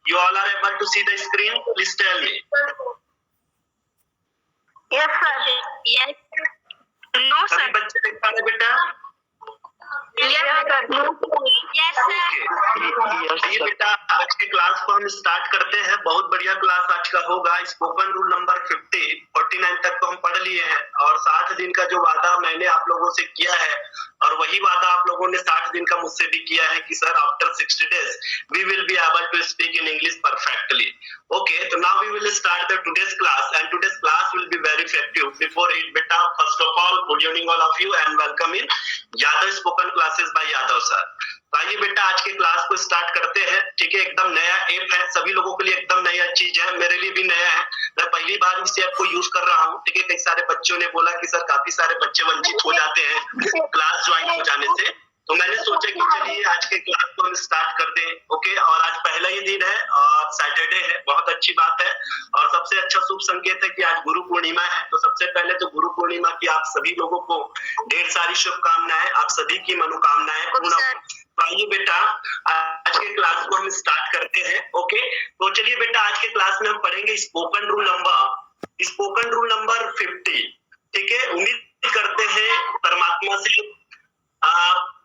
You all are able to see the screen? Please tell me. Yes, sir. Yes. No, sir. सभी बच्चे देख पा रहे बेटा? Yes, sir. ये बेटा आज के क्लास को हम स्टार्ट करते हैं। बहुत बढ़िया क्लास आज का होगा। स्पोकन रूल नंबर 49 तक तो हम पढ़ लिए हैं और 60 दिन का जो वादा मैंने आप लोगों से किया है और वही वादा आप लोगों ने 60 दिन का मुझसे भी किया है कि sir after 60 days we will be able to speak in English perfectly. Okay, so now we will start the today's class and today's class will be very effective. Before it beta, first of all, good evening all of you and welcome in Yadav spoken classes bye Yadav sir. आइए बेटा आज के class को start करते हैं। ठीक है, एकदम नया ऐप है, सभी लोगों के लिए एकदम नया चीज है, मेरे लिए भी नया है। मैं पहली बार इस ऐप को यूज कर रहा हूँ। ठीक है, कई सारे बच्चों ने बोला कि सर काफी सारे बच्चे वंचित हो जाते हैं क्लास ज्वाइन हो जाने से, तो मैंने सोचा कि चलिए आज के क्लास को हम स्टार्ट कर दें। ओके, और आज पहला ही दिन है और सैटरडे है, बहुत अच्छी बात है और सबसे अच्छा शुभ संकेत है कि आज गुरु पूर्णिमा है। तो सबसे पहले तो गुरु पूर्णिमा की आप सभी लोगों को ढेर सारी शुभकामनाएं, आप सभी की मनोकामनाएं पूर्ण। आइए बेटा आज के क्लास को हम स्टार्ट करते हैं। ओके, तो चलिए बेटा आज के क्लास में हम पढ़ेंगे स्पोकन रूल नंबर 50। ठीक है, उम्मीद करते हैं परमात्मा से आप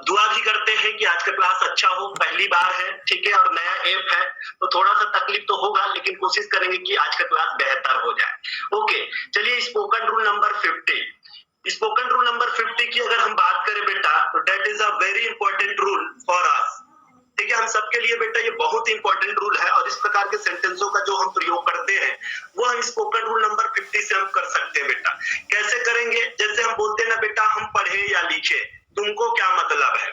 दुआ भी करते हैं कि आज का क्लास अच्छा हो। पहली बार है, ठीक है, और नया ऐप है तो थोड़ा सा तकलीफ तो होगा, लेकिन कोशिश करेंगे कि आज का क्लास बेहतर हो जाए। ओके, चलिए स्पोकन रूल नंबर 50 की अगर हम बात करें बेटा तो that is a very important rule for us. ठीक है, हम सबके लिए बेटा ये बहुत इंपॉर्टेंट रूल है और इस प्रकार के सेंटेंसों का जो हम प्रयोग करते हैं वो हम स्पोकन रूल नंबर 50 से हम कर सकते हैं बेटा। कैसे करेंगे? जैसे हम बोलते हैं ना बेटा, हम पढ़े या लिखे, तुमको क्या मतलब है?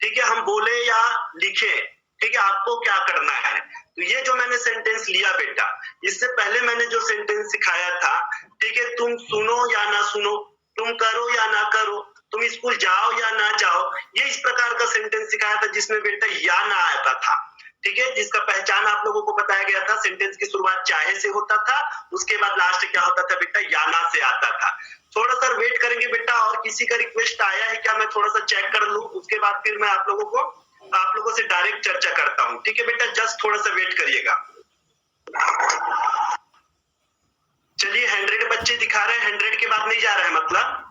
ठीक है, हम बोले या लिखे, ठीक है, आपको क्या करना है? तो ये जो मैंने सेंटेंस लिया बेटा, इससे पहले मैंने जो सेंटेंस सिखाया था, ठीक है, तुम सुनो या ना सुनो, तुम करो या ना करो, तुम स्कूल जाओ या ना जाओ, ये इस प्रकार का सेंटेंस सिखाया था जिसमें बेटा या ना आता था। ठीक है, जिसका पहचान आप लोगों को बताया गया था। सेंटेंस की शुरुआत चाहे से होता था, उसके बाद लास्ट क्या होता था बेटा, या ना से आता था। थोड़ा सा वेट करेंगे बेटा, और किसी का रिक्वेस्ट आया है क्या, मैं थोड़ा सा चेक कर लूं, उसके बाद फिर मैं आप लोगों से डायरेक्ट चर्चा करता हूं। ठीक है बेटा, जस्ट थोड़ा सा वेट करिएगा। चलिए 100 बच्चे दिखा रहे हैं, 100 के बाद नहीं जा रहे हैं, मतलब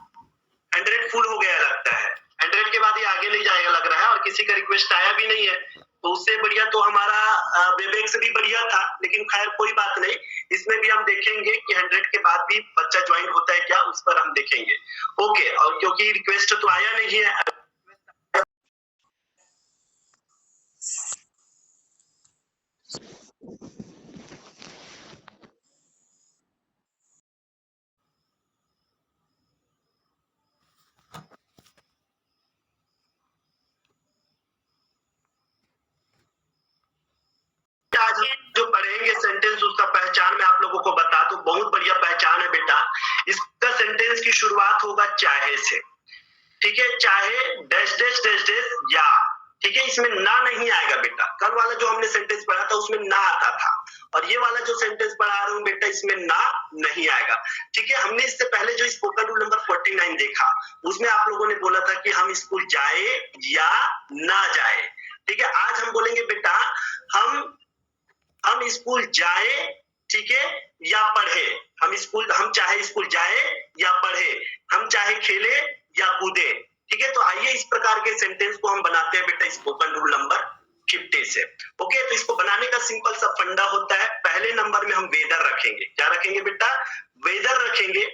100 फुल हो गया लगता है। 100 के बाद ये आगे नहीं जाएगा लग रहा है, और किसी का रिक्वेस्ट आया भी नहीं है, तो उससे बढ़िया तो हमारा वेबएक से भी बढ़िया था, लेकिन खैर कोई बात नहीं, इसमें भी हम देखेंगे कि 100 के बाद भी बच्चा ज्वाइन होता है क्या, उस पर हम देखेंगे। ओके, और क्योंकि रिक्वेस्ट तो आया नहीं है, आज हम जो पढ़ेंगे सेंटेंस, उसका पहचान मैं आप लोगों को बता दूं, बहुत बढ़िया पहचान है बेटा। इसका सेंटेंस की शुरुआत होगा चाहे से। ठीक है, चाहे डैश डैश डैश डैश या, ठीक है, इसमें ना नहीं आएगा बेटा। कल वाला जो हमने सेंटेंस पढ़ा था उसमें ना आता था, और ये वाला जो सेंटेंस पढ़ा रहा हूं बेटा, इसमें ना नहीं आएगा। ठीक है, हमने इससे पहले जो स्पोकन रूल नंबर 49 देखा, उसमें आप लोगों ने बोला था कि हम स्कूल जाए या ना जाए। ठीक है, आज हम बोलेंगे बेटा हम स्कूल जाए, ठीक है, या पढ़े। हम चाहे स्कूल जाए या पढ़े, हम चाहे खेले या कूदे। ठीक है, तो आइए इस प्रकार के सेंटेंस को हम बनाते हैं बेटा स्पोकन रूल नंबर 50 से। ओके, तो इसको बनाने का सिंपल सा फंडा होता है, पहले नंबर में हम वेदर रखेंगे। क्या रखेंगे बेटा? वेदर रखेंगे।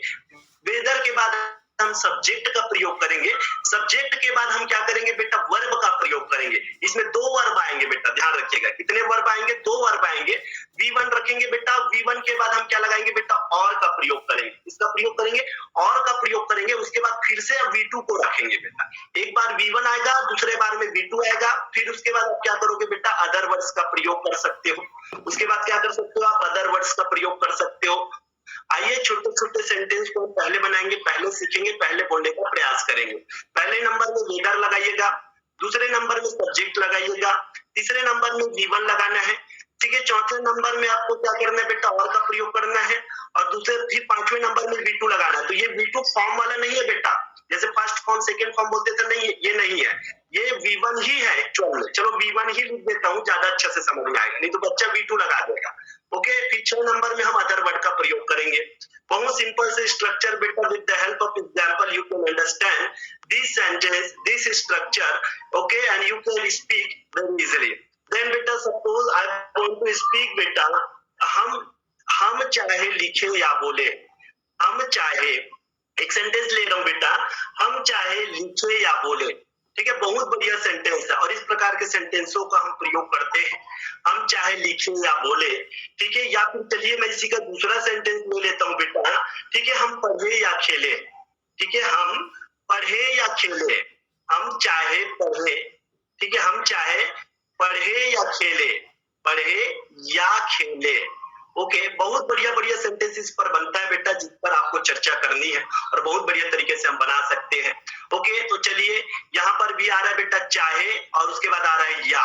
वेदर के बाद हम सब्जेक्ट का प्रयोग करेंगे। सब्जेक्ट के बाद हम क्या करेंगे बेटा? वर्ब का प्रयोग करेंगे। इसमें 2 वर्ब आएंगे बेटा, ध्यान रखिएगा। कितने वर्ब आएंगे? 2 वर्ब आएंगे। V1 रखेंगे बेटा, V1 के बाद हम क्या लगाएंगे बेटा? और का प्रयोग करेंगे। इसका प्रयोग करेंगे, और का प्रयोग करेंगे, उसके बाद फिर से V2 को रखेंगे बेटा। एक बार V1 आएगा, दूसरे बार में V2 आएगा, फिर उसके बाद आप क्या करोगे बेटा? अदर वर्ड्स का प्रयोग कर सकते हो। उसके बाद क्या कर सकते हो आप? अदर वर्ड्स का प्रयोग कर सकते हो। आइए छोटे छोटे सेंटेंस को हम पहले बनाएंगे, पहले सीखेंगे, पहले बोलने का प्रयास करेंगे। पहले नंबर में वेदर लगाइएगा, दूसरे नंबर में सब्जेक्ट लगाइएगा, तीसरे नंबर में V1 लगाना है। ठीक है, चौथे नंबर में आपको क्या करना है बेटा? और का प्रयोग करना है, और दूसरे फिर 5वें नंबर में V2 लगाना है। तो ये V2 फॉर्म वाला नहीं है बेटा, जैसे फर्स्ट फॉर्म सेकंड फॉर्म बोलते थे, नहीं ये नहीं है, ये V1 ही है एक्चुअल में। चलो V1 ही लिख देता हूँ, ज्यादा अच्छा से समझ में आएगा, नहीं तो बच्चा V2 लगा देगा। ओके, फिर 6 नंबर में हम अदर वर्ड का प्रयोग करेंगे। बहुत सिंपल से स्ट्रक्चर बेटा, with the help of example you can understand this sentence, this structure, okay, and you can speak very easily. Then बेटा suppose I want to speak बेटा, हम चाहे लिखे या बोले, हम चाहे, एक सेंटेंस ले रहा हूं बेटा, हम चाहे लिखे या बोले, ठीक है, बहुत बढ़िया सेंटेंस है और इस प्रकार के सेंटेंसों का हम प्रयोग करते हैं, हम चाहे लिखे या बोले, ठीक है। या फिर चलिए मैं इसी का दूसरा सेंटेंस ले लेता हूं बेटा, ठीक है, हम पढ़े या खेले, ठीक है, हम पढ़े या खेले, हम चाहे पढ़े, ठीक है, हम चाहे पढ़े या खेले, पढ़े या खेले। ओके, बहुत बढ़िया बढ़िया सेंटेंस इस पर बनता है बेटा, जिस पर आपको चर्चा करनी है और बहुत बढ़िया तरीके से हम बना सकते हैं। ओके, तो चलिए यहाँ पर भी आ रहा है बेटा चाहे और उसके बाद आ रहा है या,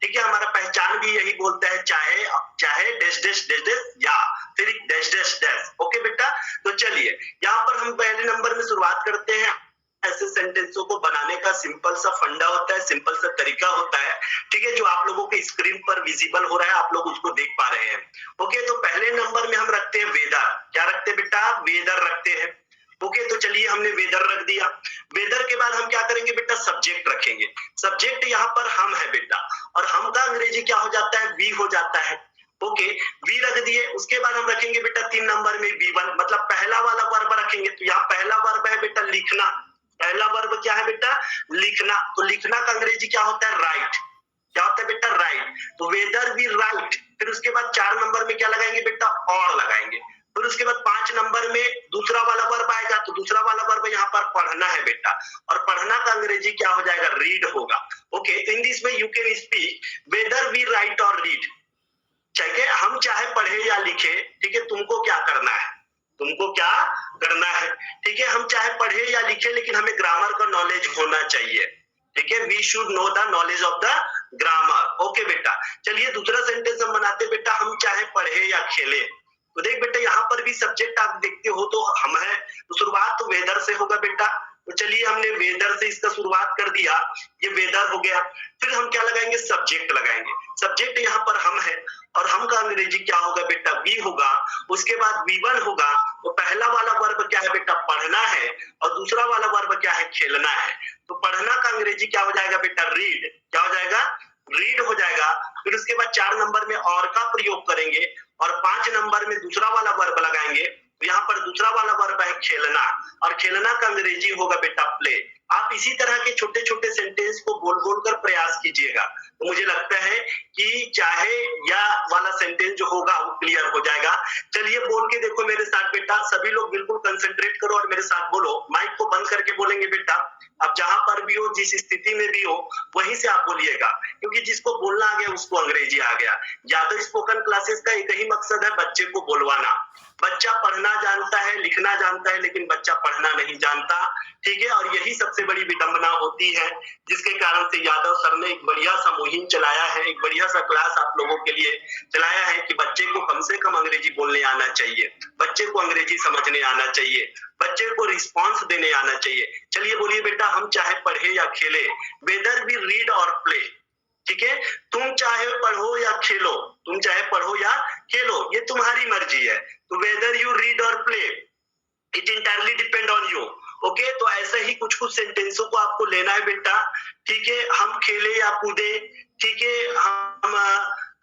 ठीक है, हमारा पहचान भी यही बोलता है, चाहे, चाहे डैश डैश डैश डैश या, फिर डैश डैश डैश। ओके बेटा, तो चलिए यहाँ पर हम पहले नंबर में शुरुआत करते हैं। ऐसे सेंटेंसों को बनाने का सिंपल सा फंडा होता है, सिंपल सा तरीका होता है, ठीक है, जो आप लोगों के स्क्रीन पर विजिबल हो रहा है, आप लोग उसको देख पा रहे हैं। ओके, तो पहले नंबर में हम रखते हैं वेदर। क्या रखते हैं बेटा? वेदर रखते हैं। ओके, तो चलिए हमने वेदर रख दिया। वेदर के बाद हम क्या करेंगे बेटा? सब्जेक्ट रखेंगे। सब्जेक्ट यहाँ पर हम है बेटा, और हम का अंग्रेजी क्या हो जाता है? वी हो जाता है। ओके, वी रख दिए। उसके बाद हम रखेंगे बेटा 3 नंबर में V1, मतलब पहला वाला वर्ब रखेंगे। तो यहाँ पहला वर्ब है बेटा लिखना। पहला वर्ब क्या है बेटा? लिखना। तो लिखना का अंग्रेजी क्या होता है? राइट। क्या होता है बेटा? राइट। तो वेदर वी राइट। फिर उसके बाद 4 नंबर में क्या लगाएंगे बेटा? और लगाएंगे। फिर उसके बाद 5 नंबर में दूसरा वाला वर्ब आएगा। तो दूसरा वाला वर्ब यहाँ पर पढ़ना है बेटा, और पढ़ना का अंग्रेजी क्या हो जाएगा? रीड होगा। ओके, तो in this way you can speak whether we write और रीड। ठीक है, हम चाहे पढ़े या लिखे, ठीक है, तुमको क्या करना है? तुमको क्या करना है? ठीक है, हम चाहे पढ़े या लिखे, लेकिन हमें ग्रामर का नॉलेज होना चाहिए। ठीक है, we should know the knowledge of the grammar. Okay बेटा, चलिए दूसरा सेंटेंस हम बनाते बेटा, हम चाहे पढ़े या खेले। तो देख बेटा, यहाँ पर भी सब्जेक्ट आप देखते हो तो हम है, तो शुरुआत तो वेदर से होगा बेटा। तो चलिए हमने वेदर से इसका शुरुआत कर दिया, ये वेदर हो गया। फिर हम क्या लगाएंगे? सब्जेक्ट लगाएंगे। सब्जेक्ट यहाँ पर हम है, और हम का अंग्रेजी क्या होगा बेटा? वी होगा। उसके बाद V1 होगा। तो पहला वाला वर्ब क्या है बेटा? पढ़ना है, और दूसरा वाला वर्ब क्या है? खेलना है। तो पढ़ना का अंग्रेजी क्या हो जाएगा बेटा? रीड। क्या हो जाएगा? रीड हो जाएगा। फिर उसके बाद 4 नंबर में और का प्रयोग करेंगे, और 5 नंबर में दूसरा वाला वर्ब लगाएंगे। तो यहाँ पर दूसरा वाला वर्ब है खेलना, और खेलना का अंग्रेजी होगा बेटा प्ले। आप इसी तरह के छोटे छोटे सेंटेंस को बोल बोल कर प्रयास कीजिएगा, तो मुझे लगता है कि चाहे या वाला सेंटेंस जो होगा वो क्लियर हो जाएगा। चलिए बोल के देखो मेरे साथ बेटा, सभी लोग बिल्कुल कंसंट्रेट करो और मेरे साथ बोलो। माइक को बंद करके बोलेंगे बेटा, आप जहां पर भी हो, जिस स्थिति में भी हो, वहीं से आप बोलिएगा, क्योंकि जिसको बोलना आ गया उसको अंग्रेजी आ गया। यादव स्पोकन क्लासेस का एक ही मकसद है, बच्चे को बोलवाना। बच्चा पढ़ना जानता है, लिखना जानता है, लेकिन बच्चा पढ़ना नहीं जानता। ठीक है, और यही सबसे बड़ी विडंबना होती है, जिसके कारण से यादव सर ने एक बढ़िया सा मुहिम चलाया है, एक बढ़िया सा क्लास आप लोगों के लिए चलाया है कि बच्चे को कम से कम अंग्रेजी बोलने आना चाहिए, बच्चे को अंग्रेजी समझने आना चाहिए, बच्चे को रिस्पॉन्स देने आना चाहिए। चलिए बोलिए बेटा, हम चाहे पढ़े या खेले, वेदर वी रीड और प्ले। ठीक है, तुम चाहे पढ़ो या खेलो, तुम चाहे पढ़ो या खेलो, ये तुम्हारी मर्जी है। तो वेदर यू रीड और play, it entirely depend on you. Okay, तो ऐसे ही कुछ कुछ सेंटेंसों को आपको लेना है बेटा। ठीक है, हम खेले या कूदे, ठीक है,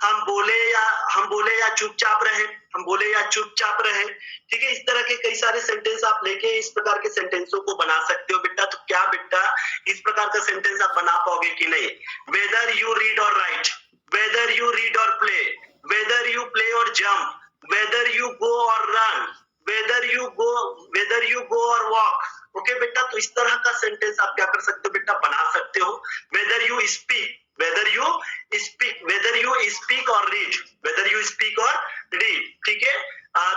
हम बोले या चुपचाप रहे, हम बोले या चुपचाप रहे। ठीक है, इस तरह के कई सारे सेंटेंस आप लेके इस प्रकार के सेंटेंसों को बना सकते हो बेटा। तो क्या बेटा इस प्रकार का सेंटेंस आप बना पाओगे कि नहीं? वेदर यू रीड और राइट, वेदर यू रीड और प्ले, वेदर यू प्ले और जंप, वेदर यू गो और रन, वेदर यू गो और वॉक। ओके बेटा, तो इस तरह का सेंटेंस आप क्या कर सकते हो बेटा? बना सकते हो। Whether you speak, whether you speak और रीड, वेदर यू स्पीक और रीड। ठीक है,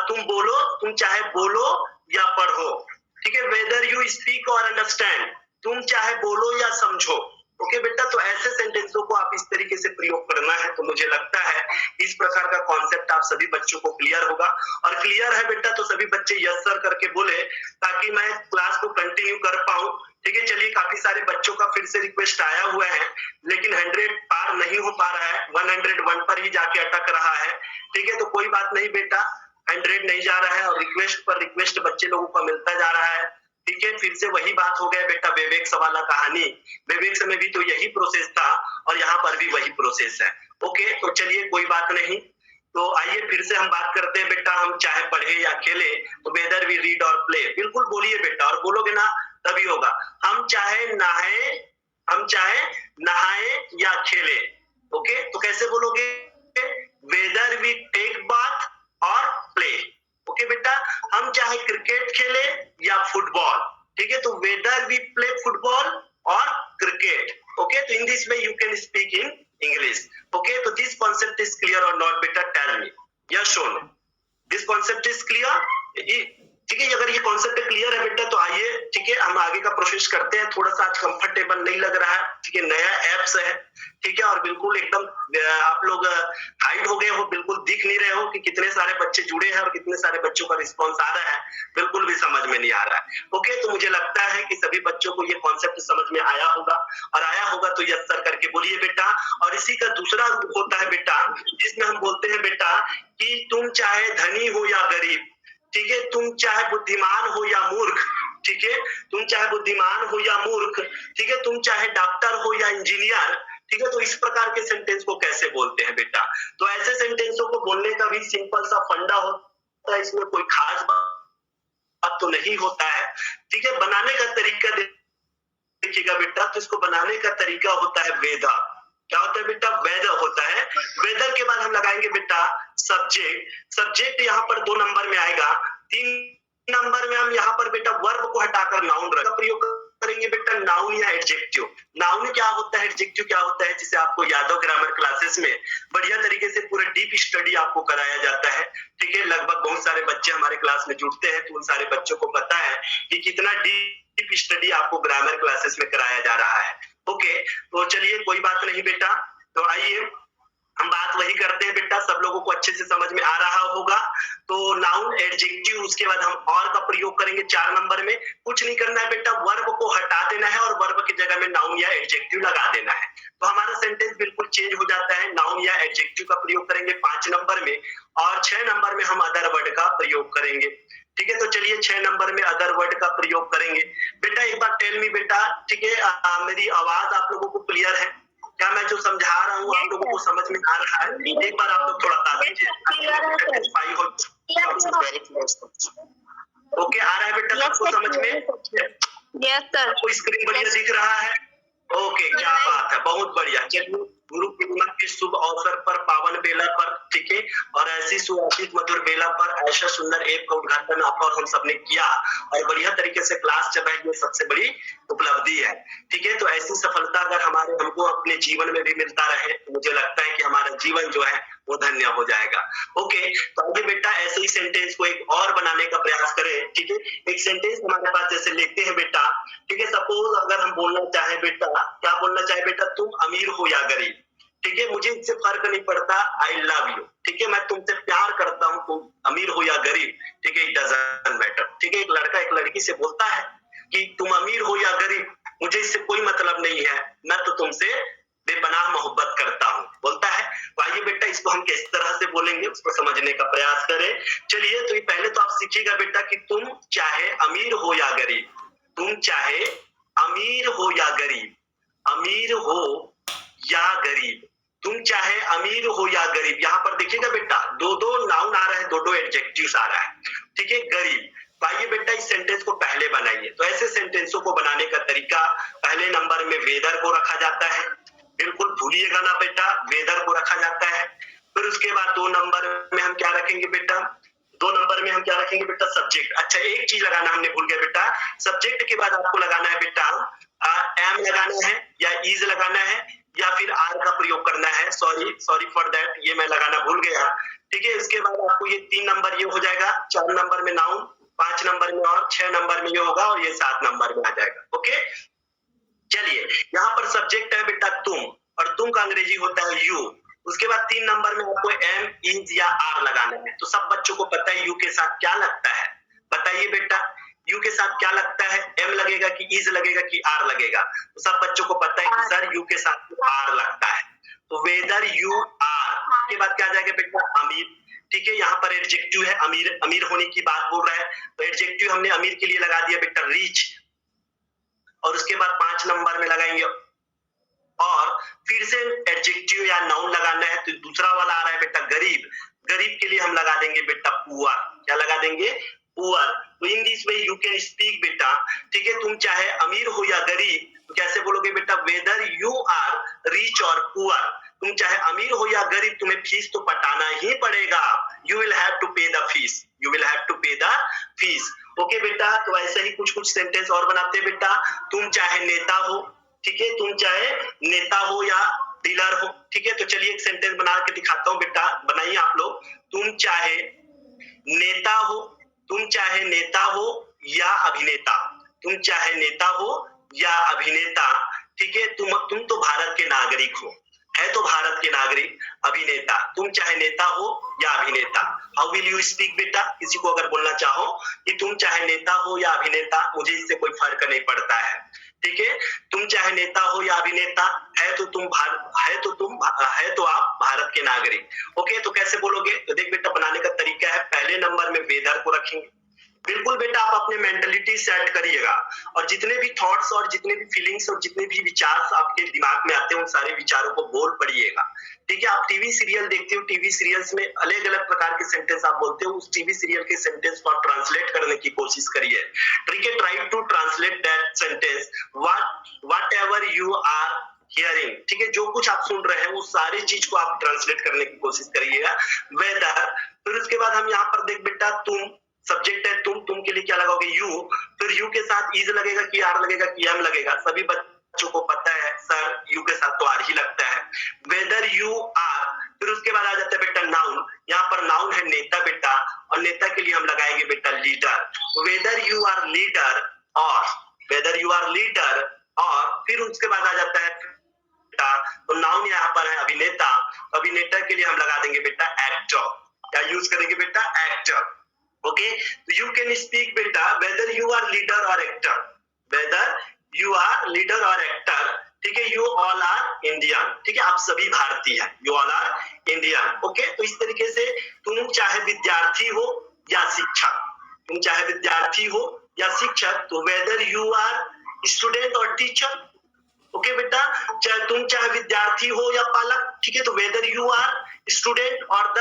तुम बोलो, तुम चाहे बोलो या पढ़ो। ठीक है, वेदर यू स्पीक और अंडरस्टैंड, तुम चाहे बोलो या समझो। ओके बेटा, तो ऐसे सेंटेंसों को आप इस तरीके से प्रयोग करना है। तो मुझे लगता है इस प्रकार का कॉन्सेप्ट आप सभी बच्चों को क्लियर होगा। और क्लियर है बेटा तो सभी बच्चे यस सर करके बोले, ताकि मैं क्लास को कंटिन्यू कर पाऊं। ठीक है, चलिए काफी सारे बच्चों का फिर से रिक्वेस्ट आया हुआ है, लेकिन 100 पार नहीं हो पा रहा है, 101 पर ही जाके अटक रहा है। ठीक है, तो कोई बात नहीं बेटा, 100 नहीं जा रहा है और रिक्वेस्ट पर रिक्वेस्ट बच्चे लोगों का मिलता जा रहा है। ठीक है, फिर से वही बात हो गया बेटा, वेवेक्स वाला कहानी। वेवेक्स में भी तो यही प्रोसेस था और यहाँ पर भी वही प्रोसेस है। ओके, तो चलिए कोई बात नहीं। तो आइए फिर से हम बात करते हैं बेटा, हम चाहे पढ़े या खेले, तो वेदर वी रीड और प्ले, बिल्कुल बोलिए बेटा, और बोलोगे ना तभी होगा। हम चाहे नहाए या खेले। ओके, तो कैसे बोलोगे? वेदर वी टेक बाथ और प्ले। ओके बेटा, हम चाहे क्रिकेट खेले या फुटबॉल। ठीक है, तो वेदर वी प्ले फुटबॉल और क्रिकेट। ओके, तो in this way you can speak in English. Okay, तो दिस कॉन्सेप्ट इज क्लियर और नॉट बेटा? टेल मी यस और no, this concept is clear? ठीक है, अगर ये कॉन्सेप्ट क्लियर है बेटा तो आइए, ठीक है, हम आगे का प्रोसेस करते हैं। थोड़ा सा आज कंफर्टेबल नहीं लग रहा है, ठीक है, नया एप्स है। ठीक है, और बिल्कुल एकदम आप लोग हाइड हो गए हो, बिल्कुल दिख नहीं रहे हो कि कितने सारे बच्चे जुड़े हैं और कितने सारे बच्चों का रिस्पॉन्स आ रहा है, बिल्कुल भी समझ में नहीं आ रहा है। ओके, तो मुझे लगता है कि सभी बच्चों को ये कॉन्सेप्ट समझ में आया होगा, और आया होगा तो यस सर करके बोलिए बेटा। और इसी का दूसरा रूप होता है बेटा, जिसमें हम बोलते हैं बेटा कि तुम चाहे धनी हो या गरीब, ठीक है, तुम चाहे बुद्धिमान हो या मूर्ख, ठीक है, तुम चाहे बुद्धिमान हो या मूर्ख, ठीक है, तुम चाहे डॉक्टर हो या इंजीनियर, ठीक है, तो इस प्रकार के सेंटेंस को कैसे बोलते हैं बेटा? तो ऐसे सेंटेंसों को बोलने का भी सिंपल सा फंडा होता है, इसमें कोई खास बात तो नहीं होता है। ठीक है, बनाने का तरीका देखिएगा बेटा, तो इसको बनाने का तरीका होता है वेदर। क्या होता है बेटा? वेदर होता है। वेदर के बाद हम लगाएंगे बेटा सब्जेक्ट। सब्जेक्ट यहाँ पर 2 नंबर में आएगा। 3 नंबर में हम यहाँ पर बेटा वर्ब को हटाकर नाउन का प्रयोग करेंगे बेटा, नाउन या एडजेक्टिव। नाउन क्या होता है, एडजेक्टिव क्या होता है, जिसे आपको यादव ग्रामर क्लासेस में बढ़िया तरीके से पूरा डीप स्टडी आपको कराया जाता है। ठीक है, लगभग बहुत सारे बच्चे हमारे क्लास में जुड़ते हैं, तो उन सारे बच्चों को पता है कि कितना डीप स्टडी आपको ग्रामर क्लासेस में कराया जा रहा है। ओके, तो चलिए कोई बात नहीं बेटा, तो आइए हम बात वही करते हैं बेटा, सब लोगों को अच्छे से समझ में आ रहा होगा। तो नाउन, एडजेक्टिव, उसके बाद हम और का प्रयोग करेंगे 4 नंबर में। कुछ नहीं करना है बेटा, वर्ब को हटा देना है और वर्ब की जगह में नाउन या एडजेक्टिव लगा देना है, तो हमारा सेंटेंस बिल्कुल चेंज हो जाता है। नाउन या एडजेक्टिव का प्रयोग करेंगे 5 नंबर में, और 6 नंबर में हम अदर वर्ड का प्रयोग करेंगे। ठीक है, तो चलिए 6 नंबर में अदर वर्ड का प्रयोग करेंगे बेटा। एक बार टेल मी बेटा, ठीक है, मेरी आवाज आप लोगों को क्लियर है? क्या मैं जो समझा रहा हूँ आप लोगों को समझ में आ रहा है? एक बार आप लोग थोड़ा बता दीजिए। ओके, आ रहा है बेटा सबको समझ में? Yes sir. आपको स्क्रीन बढ़िया दिख रहा है? ओके, क्या बात है, बहुत बढ़िया। चलिए, गुरु पूर्णिमा के शुभ अवसर पर, पावन बेला पर, ठीक है, और ऐसी सुआसित मधुर बेला पर ऐसा सुंदर ऐप का उद्घाटन आप और हम सबने किया और बढ़िया तरीके से क्लास चल रही है, सबसे बड़ी उपलब्धि है। ठीक है, तो ऐसी सफलता अगर हमको अपने जीवन में भी मिलता रहे, तो मुझे लगता है कि हमारा जीवन जो है वो धन्य हो जाएगा। ओके, तो आगे बेटा ऐसे ही सेंटेंस को एक और बनाने का प्रयास करें। ठीक है, एक सेंटेंस हमारे पास जैसे लेते हैं बेटा, ठीक है, सपोज अगर हम बोलना चाहे बेटा, क्या बोलना चाहे बेटा, तुम अमीर हो या गरीब, ठीक है, मुझे इससे फर्क नहीं पड़ता, आई लव यू, ठीक है, मैं तुमसे प्यार करता हूं, तुम अमीर हो या गरीब, ठीक है, इट डजंट मैटर। ठीक है, एक लड़का एक लड़की से बोलता है कि तुम अमीर हो या गरीब, मुझे इससे कोई मतलब नहीं है, मैं तो तुमसे बेपनाह मोहब्बत करता हूं, बोलता है। तो आइए बेटा इसको हम किस तरह से बोलेंगे उसको समझने का प्रयास करें। चलिए, तो पहले तो आप सीखिएगा बेटा कि तुम चाहे अमीर हो या गरीब, तुम चाहे अमीर हो या गरीब, अमीर हो या गरीब, तुम चाहे अमीर हो या गरीब। यहाँ पर देखिएगा बेटा, 2-2 नाउन आ रहा है, 2-2 एडजेक्टिव्स आ रहा है। ठीक है, गरीब। तो आइए बेटा इस सेंटेंस को पहले बनाइए। तो ऐसे सेंटेंसों को बनाने का तरीका, पहले नंबर में वेदर को रखा जाता है, बिल्कुल भूलिएगा ना बेटा, वेदर को रखा जाता है। फिर उसके बाद 2 नंबर में हम क्या रखेंगे बेटा, 2 नंबर में हम क्या रखेंगे बेटा, सब्जेक्ट। अच्छा, एक चीज लगाना हमने भूल गया बेटा, सब्जेक्ट के बाद आपको लगाना है बेटा एम लगाना है या इज लगाना है या फिर आर का प्रयोग करना है। सॉरी फॉर दैट, ये मैं लगाना भूल गया। ठीक है, इसके बाद आपको ये 3 नंबर ये हो जाएगा, 4 नंबर में नाउन, 5 नंबर में और 6 नंबर में ये होगा और ये 7 नंबर में आ जाएगा। ओके, चलिए, यहाँ पर सब्जेक्ट है बेटा तुम, और तुम का अंग्रेजी होता है यू। उसके बाद 3 नंबर में आपको एम, इज या आर लगाना है। तो सब बच्चों को पता है यू के साथ क्या लगता है, बताइए बेटा यू के साथ क्या लगता है, एम लगेगा कि इज लगेगा कि आर लगेगा। तो सब बच्चों को पता है कि सर यू के साथ आर लगता है। तो वेदर यू आर के बाद क्या आ जाएगा बेटा अमीर। ठीक है, यहाँ पर एडजेक्टिव है अमीर, अमीर होने की बात बोल रहा है, तो एडजेक्टिव हमने अमीर के लिए लगा दिया बेटा रिच। और उसके बाद 5 नंबर में लगाएंगे और फिर से एडजेक्टिव या नाउन लगाना है, तो दूसरा वाला आ रहा है बेटा गरीब। गरीब के लिए हम लगा देंगे बेटा पुअर। क्या लगा देंगे? पुअर। तो in this way you can speak बेटा। ठीक है, तुम चाहे अमीर हो या गरीब तो कैसे बोलोगे बेटा, वेदर यू आर रिच और पुअर। तुम चाहे अमीर हो या गरीब, तुम्हें फीस तो पटाना ही पड़ेगा। You will have to pay the fees, you will have to pay the fees. Okay बेटा, तो ऐसे ही कुछ कुछ सेंटेंस और बनाते हैं बेटा। तुम चाहे नेता हो, ठीक है, तुम चाहे नेता हो या डीलर हो। ठीक है, तो चलिए एक सेंटेंस बना के दिखाता हूँ बेटा, बनाइए आप लोग। तुम चाहे नेता हो, तुम चाहे नेता हो या अभिनेता, तुम चाहे नेता हो या अभिनेता। ठीक है, तुम तो भारत के नागरिक हो, है तो भारत के नागरिक। अभिनेता, तुम चाहे नेता हो या अभिनेता। हाउ विल यू स्पीक बेटा? किसी को अगर बोलना चाहो कि तुम चाहे नेता हो या अभिनेता, मुझे इससे कोई फर्क नहीं पड़ता है। ठीक है, तुम चाहे नेता हो या अभिनेता, है तो आप भारत के नागरिक। ओके, तो कैसे बोलोगे? तो देख बेटा, बनाने का तरीका है, पहले नंबर में वेदर को रखेंगे। बिल्कुल बेटा, आप अपने मेंटलिटी सेट करिएगा और जितने भी थॉट्स और जितने भी फीलिंग्स और जितने भी विचार आपके दिमाग में आते हैं, उन सारे विचारों को बोल पड़िएगा। ठीक है, आप टीवी सीरियल देखते हो, टीवी सीरियल्स में अलग अलग प्रकार के सेंटेंस आप बोलते हो, उस टीवी सीरियल के सेंटेंस को आप ट्रांसलेट करने की कोशिश करिए। ठीक है, try to translate that sentence whatever you are hearing. ठीक है, जो कुछ आप सुन रहे हैं वो सारी चीज को आप ट्रांसलेट करने की कोशिश करिएगा। वेदर, फिर उसके बाद हम यहाँ पर देख बेटा, तुम सब्जेक्ट है तुम के लिए क्या लगाओगे? यू। फिर यू के साथ इज लगेगा कि आर लगेगा कि एम लगेगा? सभी बच्चों को पता है सर यू के साथ तो आर ही लगता है। वेदर यू आर, फिर उसके बाद आ जाता है बेटा नाउन। यहाँ पर नाउन है नेता बेटा, और नेता के लिए हम लगाएंगे बेटा leader. Whether you are leader और, वेदर यू आर लीडर और, फिर उसके बाद आ जाता है बेटा, तो नाउन यहाँ पर है अभिनेता। अभिनेता के लिए हम लगा देंगे बेटा एक्टर। क्या यूज करेंगे बेटा? एक्टर। ओके, तो यू कैन स्पीक बेटा वेदर यू आर लीडर और actor, whether you are leader और एक्टर। ठीक है, यू ऑल आर इंडियन। ठीक है, आप सभी भारतीय हैं, you all are Indian. Okay, तो इस तरीके से तुम चाहे विद्यार्थी हो या शिक्षक, तुम चाहे विद्यार्थी हो या शिक्षक, तो वेदर यू आर स्टूडेंट और टीचर। ओके बेटा, तुम चाहे विद्यार्थी हो या पालक। ठीक है, तो वेदर यू आर स्टूडेंट और द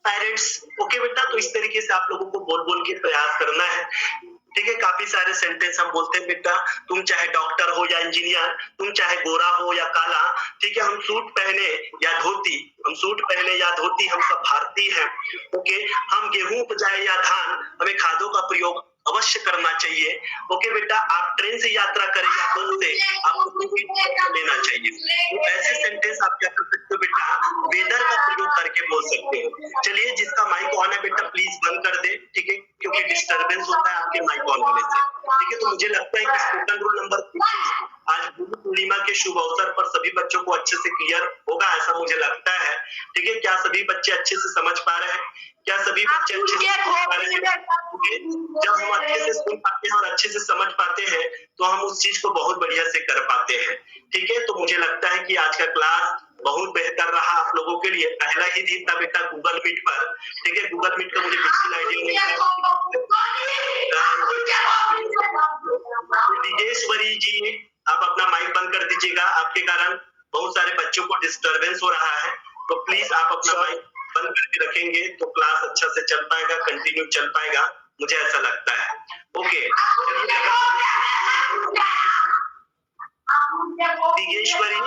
पेरेंट्स। ओके बेटा, तो इस तरीके से आप लोगों को बोल बोल के प्रयास करना है। ठीक है, काफी सारे सेंटेंस हम बोलते हैं बेटा। तुम चाहे डॉक्टर हो या इंजीनियर, तुम चाहे गोरा हो या काला। ठीक है, हम सूट पहने या धोती, हम सूट पहने या धोती, हम सब भारतीय हैं। ओके, हम गेहूं उपजाए या धान, हमें खादों का प्रयोग अवश्य करना चाहिए। ओके बेटा, आप ट्रेन से यात्रा करें या बस से, आपको टिकट लेना चाहिए। तो ऐसे सेंटेंस आप क्या कर सकते हो बेटा, वेदर का प्रयोग करके बोल सकते हो। चलिए, जिसका माइक ऑन है बेटा प्लीज बंद कर दे। ठीक है, क्योंकि डिस्टरबेंस होता है आपके माइक ऑन होने से। ठीक है, तो मुझे लगता है कि स्पोकन रूल नंबर 50 आज गुरु पूर्णिमा के शुभ अवसर पर सभी बच्चों को अच्छे से क्लियर होगा, ऐसा मुझे लगता है। ठीक है, क्या सभी बच्चे अच्छे से समझ पा रहे हैं? क्या सभी बच्चे अच्छे से समझ पा रहे हैं? जब हम अच्छे से सुन पाते हैं और अच्छे से समझ पाते हैं, तो हम उस चीज को बहुत बढ़िया से कर पाते हैं। ठीक है, तो मुझे लगता है कि आज का क्लास बहुत बेहतर रहा आप लोगों के लिए। पहला ही दिन था बेटा गूगल मीट पर। ठीक है, गूगल मीट का मुझे बिल्कुल आइडिया नहीं है। दिगेश्वरी जी, आप अपना माइक बंद कर दीजिएगा, आपके कारण बहुत सारे बच्चों को डिस्टरबेंस हो रहा है। तो प्लीज आप अपना माइक बंद करके रखेंगे तो क्लास अच्छा से चल पाएगा, कंटिन्यू चल पाएगा, मुझे ऐसा लगता है। ओके, दिगेश्वरी